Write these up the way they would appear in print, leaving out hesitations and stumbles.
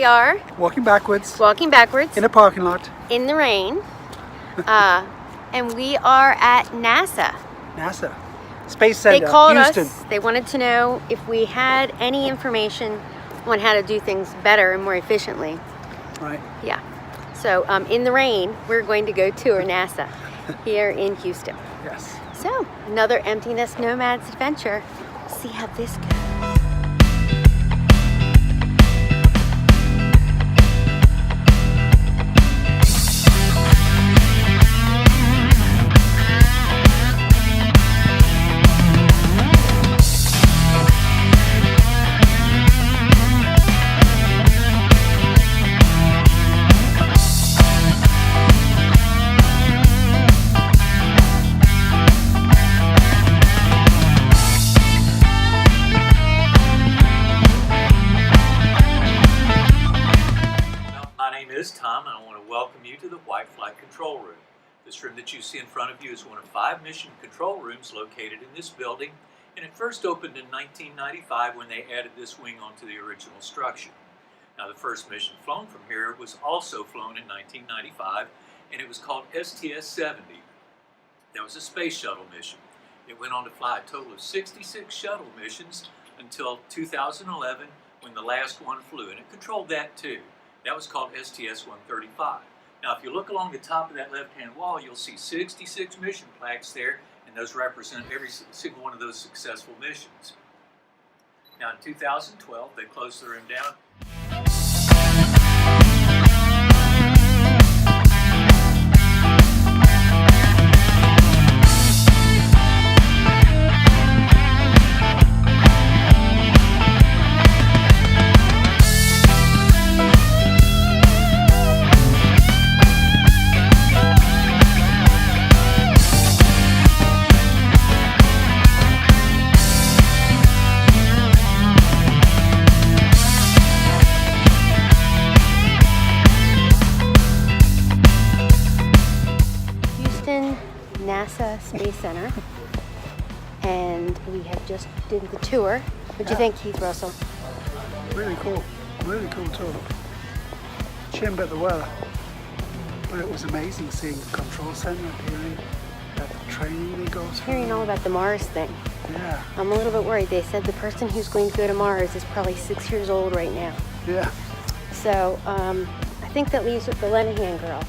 we are walking backwards in in a parking lot. in the rain, and we are at NASA. Space Center, They called Houston. us. They wanted to know if we had any information on how to do things better and more efficiently. Right. Yeah. So in the rain, we're going to go tour NASA here in Houston. Yes. So another Empty Nest Nomads adventure. See how this goes. Tom, and I want to welcome you to the White Flight Control Room. This room that you see in front of you is one of 5 mission control rooms located in this building, and it first opened in 1995 when they added this wing onto the original structure. Now, the first mission flown from here was also flown in 1995, and it was called STS-70. That was a space shuttle mission. It went on to fly a total of 66 shuttle missions until 2011 when the last one flew, and it controlled that too. That was called STS-135. Now, if you look along the top of that left-hand wall, you'll see 66 mission plaques there, and those represent every single one of those successful missions. Now, in 2012, they closed the room down. NASA Space Center, and we have just did the tour. What do you think, Keith Russell? Really cool tour. Shame about the weather, but it was amazing seeing the control center and hearing that training they go through. Hearing all about the Mars thing. Yeah. I'm a little bit worried. They said the person who's going to go to Mars is probably 6 years old right now. Yeah. So I think that leaves with the Lenahan girls.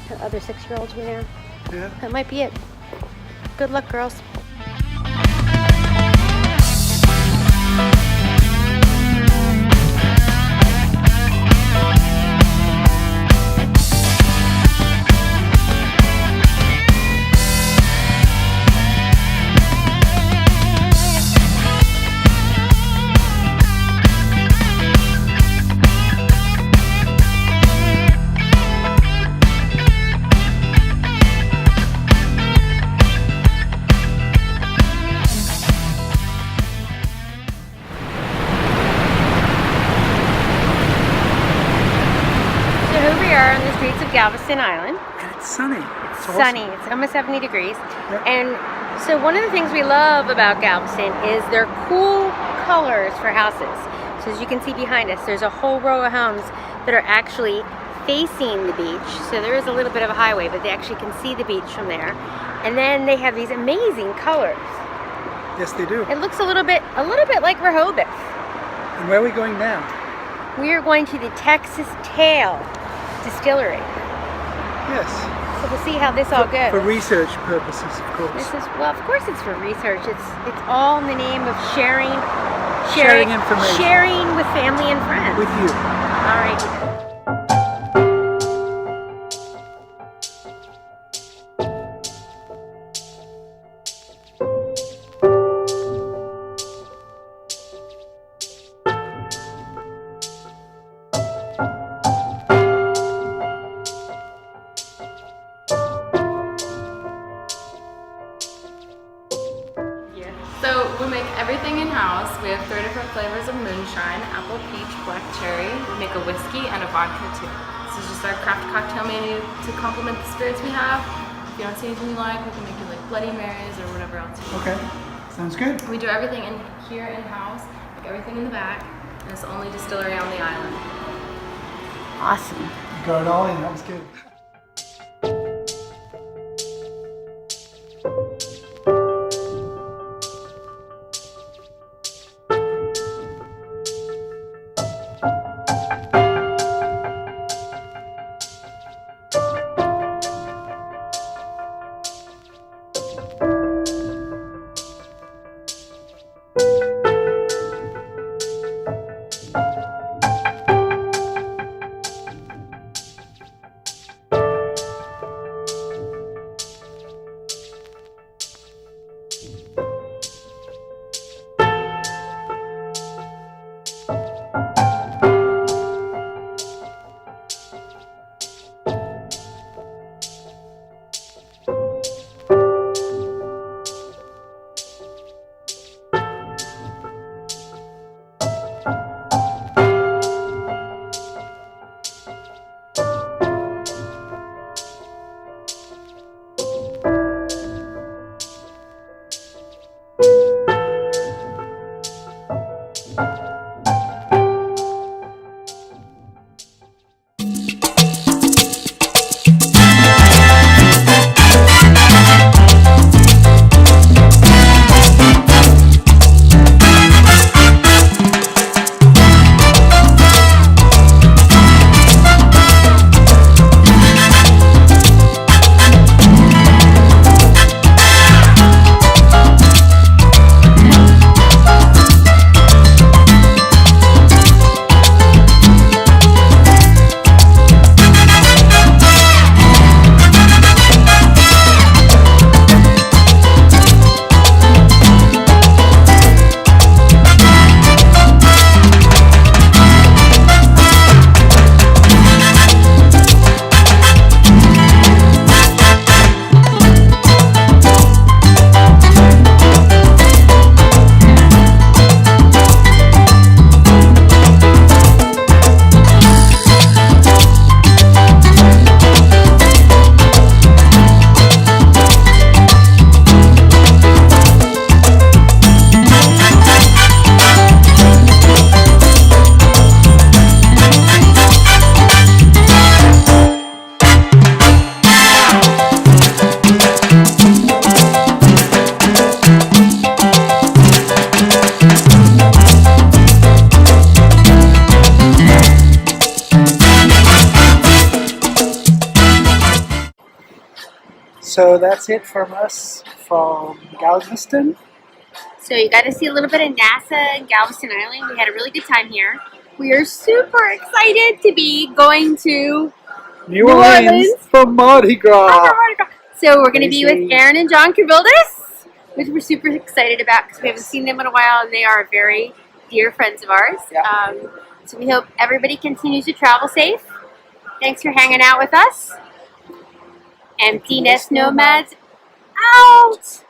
The other 6-year-olds we know. Yeah. That might be it. Good luck, girls. On the streets of Galveston Island. And it's sunny. It's sunny. Awesome. It's almost 70 degrees. Yep. And so one of the things we love about Galveston is their cool colors for houses. So as you can see behind us, there's a whole row of homes that are actually facing the beach. So there is a little bit of a highway, but they actually can see the beach from there. And then they have these amazing colors. Yes, they do. It looks a little bit like Rehoboth. And where are we going now? We are going to the Texas Tail Distillery. Yes. So we'll see how this all goes. For research purposes, of course. Well, of course it's for research. It's all in the name of sharing information. Sharing with family and friends. With you. All right. So we make everything in-house. We have 3 different flavors of moonshine: apple, peach, black cherry. We make a whiskey and a vodka too. This is just our craft cocktail menu to complement the spirits we have. If you don't see anything you like, we can make you like Bloody Marys or whatever else you want. Okay, sounds good. We do everything in here in-house, like everything in the back, and it's the only distillery on the island. Awesome. Going all in, that was good. So that's it from us from Galveston. So you got to see a little bit of NASA and Galveston Island. We had a really good time here. We are super excited to be going to New Orleans for Mardi Gras. So we're going to be with Aaron and John Cabildas, which we're super excited about because we haven't seen them in a while, and they are very dear friends of ours. Yeah. So we hope everybody continues to travel safe. Thanks for hanging out with us. Empty Nest Nomads out!